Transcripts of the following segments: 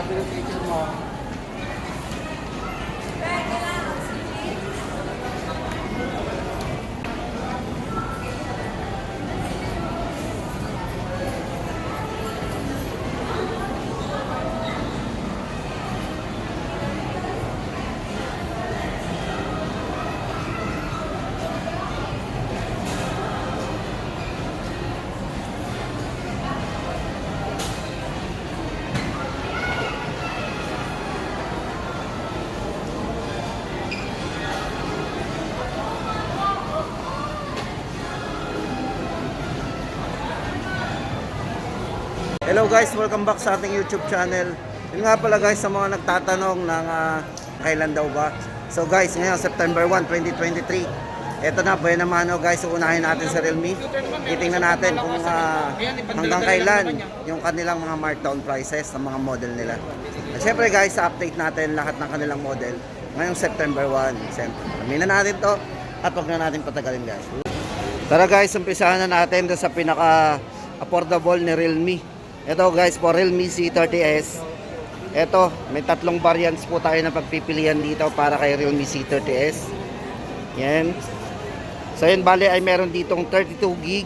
sabi ng teacher mo. Hello guys, welcome back sa ating YouTube channel. Yun nga pala guys, sa mga nagtatanong ng kailan daw ba. So guys, ngayon September 1, 2023. Ito na, buhay naman guys, uunahin natin sa Realme. Titingnan natin kung hanggang kailan yung kanilang mga markdown prices ng mga model nila. At syempre guys, update natin lahat ng kanilang model ngayong September 1. Siyempre, aminin na natin to at huwag na natin patagalin guys. Tara guys, umpisahan na natin sa pinaka affordable ni Realme. Ito guys, for Realme C30s. Ito, may tatlong variants po tayo na pagpipilian dito para kay Realme C30s. Yan. So yun, bali ay meron ditong 32GB,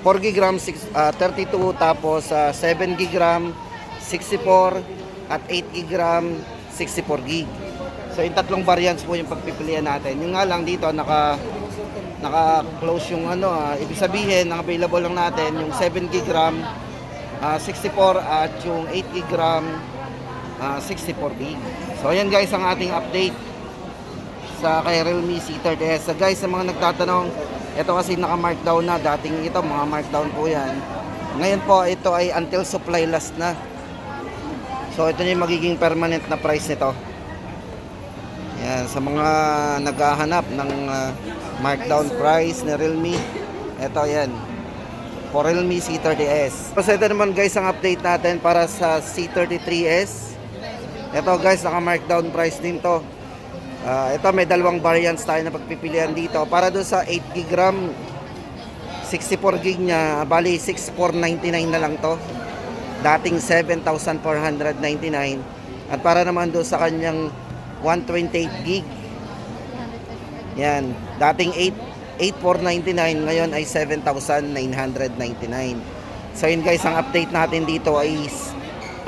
4GB RAM, 32, tapos 7GB RAM, 64, at 8GB RAM, 64GB. So yung tatlong variants po yung pagpipilian natin. Yung nga lang dito, naka-close yung ibig sabihin, ang available lang natin, yung 7GB RAM, 64 at yung 8GB RAM, 64GB. So ayan guys ang ating update sa kay Realme C30s. So guys, sa mga nagtatanong, ito kasi naka-markdown na. Dating ito, mga markdown po yan. Ngayon po, ito ay until supply last na. So ito na yung magiging permanent na price nito. Yan, sa mga naghahanap ng markdown price ni Realme, ito yan, for Realme C30s. So ito naman guys ang update natin para sa C33s. Ito guys, naka-markdown price din to. Ito may dalawang variants tayo na pagpipilian dito. Para doon sa 8GB RAM, 64GB niya, bali 6,499 na lang to. Dating 7,499. At para naman doon sa kanyang 128GB, yan, dating 8,499, ngayon ay 7,999. So yun guys, ang update natin dito ay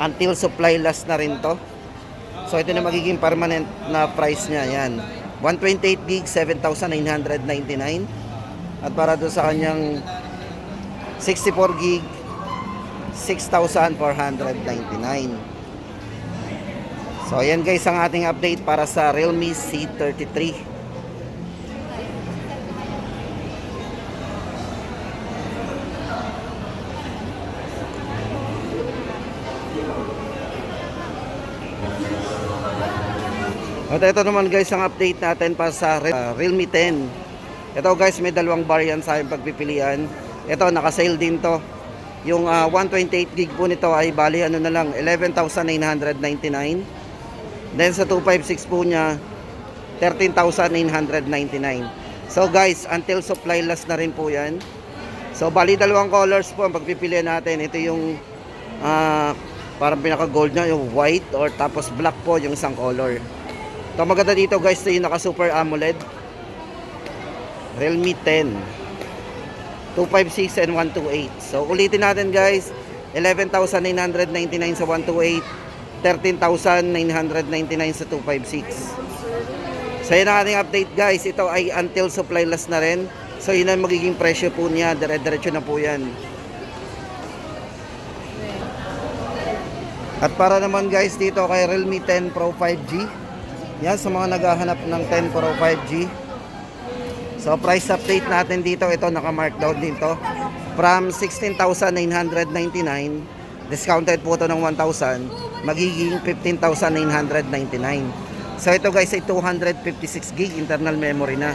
until supply last na rin to. So ito na magiging permanent na price niya. Yan, 128GB, 7,999. At para doon sa kanyang 64GB, 6,499. So ayan guys ang ating update para sa Realme C33. At ito naman guys ang update natin para sa Realme 10. Ito guys, may dalawang variant sa pagpipilian. Ito naka-sale din to. Yung 128GB po nito ay bali na lang 11,999. Then sa 256 po niya 13,999. So guys, until supply last na rin po yan. So bali dalawang colors po ang pagpipilian natin. Ito yung parang pinaka gold niya, yung white, or tapos black po yung isang color. Ito maganda dito guys, ito yung naka Super AMOLED Realme 10 256 and 128. So ulitin natin guys, 11,999 sa 128, 13,999 sa 256. So yun ang ating update guys. Ito ay until supply last na rin. So yun ang magiging presyo po niya, dire-diretso na po yan. At para naman guys dito kay Realme 10 Pro 5G, yan, sa mga naghahanap ng 10 Pro 5G. So price update natin dito, ito naka-markdown din to. From 16,999, discounted po to ng 1,000, magiging 15,999. So ito guys ay 256GB internal memory na.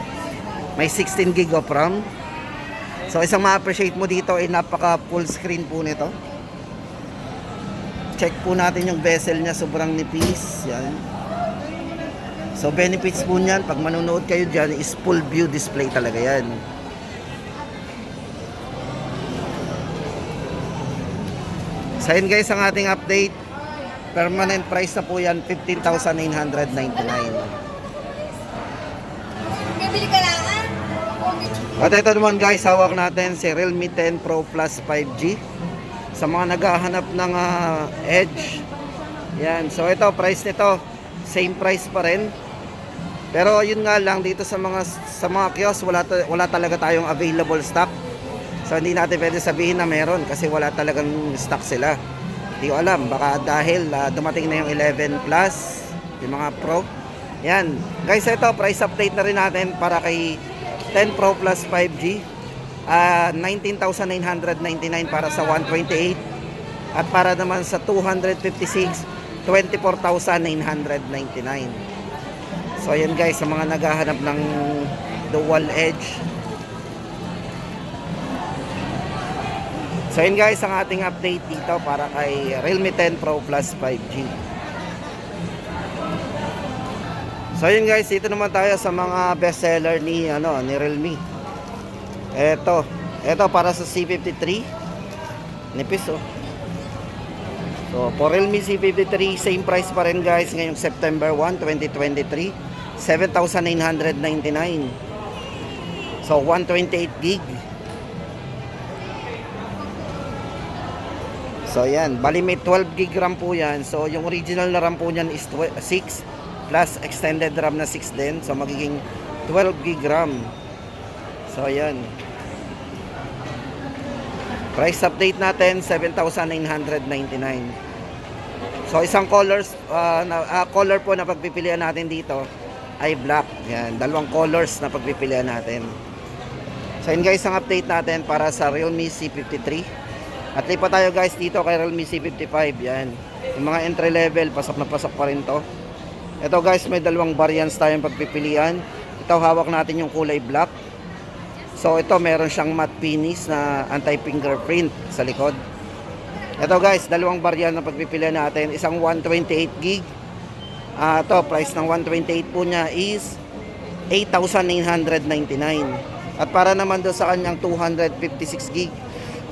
May 16GB of RAM. So isang ma-appreciate mo dito ay napaka full screen po nito. Check po natin yung bezel niya, sobrang nipis. Yan. So benefits po niyan, pag manonood kayo dyan, is full view display talaga yan. So yun guys ang ating update permanent price na po yan, 15,999. Bibili ka lang, ah? At ito naman guys, hawak natin si Realme 10 Pro Plus 5G. Sa mga naghahanap ng Edge. Yan, so ito, price nito, same price pa rin. Pero yun nga lang, dito sa mga kiosk, wala talaga tayong available stock. So hindi natin pwede sabihin na meron kasi wala talagang stock sila. Hindi ko alam, baka dahil dumating na yung 11 Plus, yung mga Pro. Yan, guys, ito, price update na rin natin para kay 10 Pro Plus 5G. 19,999 para sa 128. At para naman sa 256, 24,999. So ayan guys, sa mga naghahanap ng dual edge. So ayan guys, ang ating update dito para kay Realme 10 Pro Plus 5G. So ayan guys, dito naman tayo sa mga bestseller ni Realme. Ito para sa C53. Nipis oh. So for Realme C53, same price pa rin guys ngayong September 1, 2023, 7,999. So 128 gig. So yan, bali may 12 gig RAM po yan. So yung original na RAM po niyan is 6 plus extended RAM na 6 din. So magiging 12 gig RAM. So yan. Price update natin 7,999. So isang color po na pagpipilian natin dito ay black. Yan, dalawang colors na pagpipilian natin. So yun guys ang update natin para sa Realme C53. At lipat tayo guys dito kay Realme C55. Yan. Yung mga entry level, pasok na pasok pa rin to. Ito guys, may dalawang variants tayong pagpipilian. Ito hawak natin yung kulay black. So ito meron siyang matte finish na anti-fingerprint sa likod. Ito guys, dalawang variant na pagpipilian natin. Isang 128 gig. Ito, price ng 128 po niya is 8,999. At para naman doon sa kanyang 256 gig.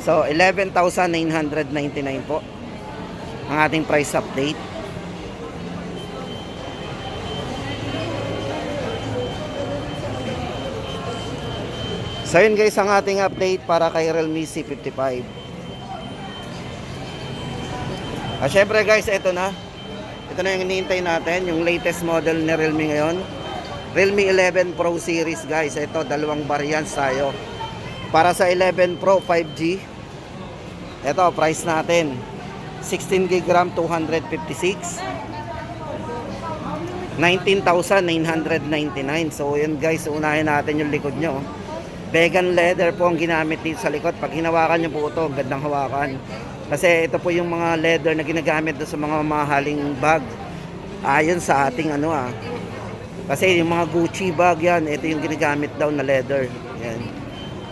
So 11,999 po ang ating price update. So yun guys ang ating update para kay Realme C55. Syempre guys, ito na yung hinihintay natin, yung latest model ni Realme ngayon, Realme 11 Pro series guys. Ito, dalawang variants tayo. Para sa 11 Pro 5G, ito price natin 16 gig RAM 256, 19,999. So yun guys, unahin natin yung likod nyo. Vegan leather po ang ginamit dito sa likod. Pag hinawakan nyo po ito, gandang hawakan. Kasi ito po yung mga leather na ginagamit doon sa mga mamahaling bag. Ayon sa ating kasi yung mga Gucci bag yan, ito yung ginagamit daw na leather. Yan.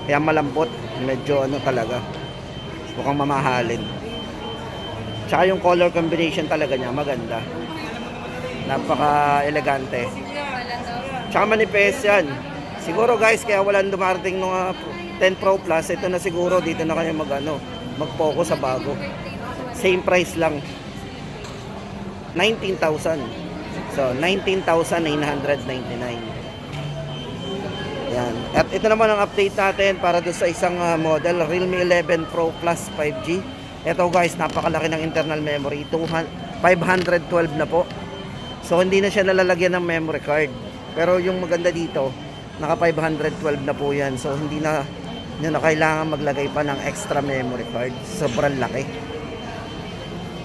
Kaya malambot, medyo talaga. Mukhang mamahalin. Tsaka yung color combination talaga niya, maganda. Napaka-elegante. Tsaka manipis yan. Siguro guys, kaya walang dumarating ng 10 Pro Plus, ito na siguro, dito na kayo mag-focus sa bago. Same price lang. 19,000. So, 19,999. Yan. At ito naman ang update natin para doon sa isang model, Realme 11 Pro Plus 5G. Ito guys, napakalaki ng internal memory. 512 na po. So, hindi na siya nalalagyan ng memory card. Pero yung maganda dito, naka 512 na po yan. So hindi na kailangan maglagay pa ng extra memory card. Sobrang laki.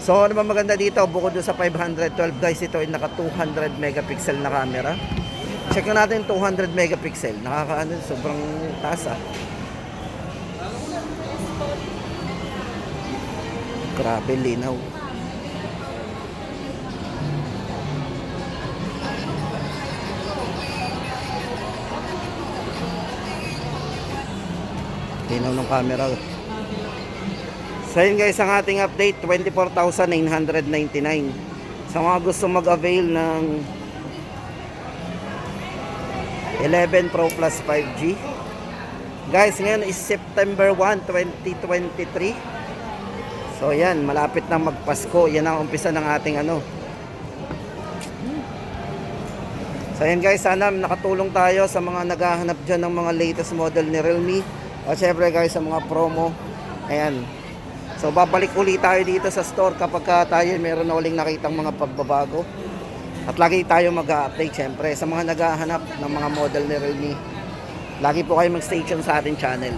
So ano ba maganda dito? Bukod doon sa 512 guys, ito ay naka 200 megapixel na camera. Check na natin 200 megapixel. Sobrang taas Grabe linaw. Linaw ng camera. So yun guys ang ating update, 24,999. Sa mga gusto mag-avail ng 11 Pro Plus 5G, guys, ngayon is September 1, 2023. So yan, malapit na magpasko. Yan ang umpisa ng ating ano. So yan guys, sana nakatulong tayo sa mga naghahanap dyan ng mga latest model ni Realme. O syempre guys, sa mga promo. Ayan. So babalik ulit tayo dito sa store kapag tayo meron na uling nakitang mga pagbabago. At lagi tayo mag-update syempre sa mga naghahanap ng mga model ni Realme. Lagi po kayo mag-stay tuned sa ating channel.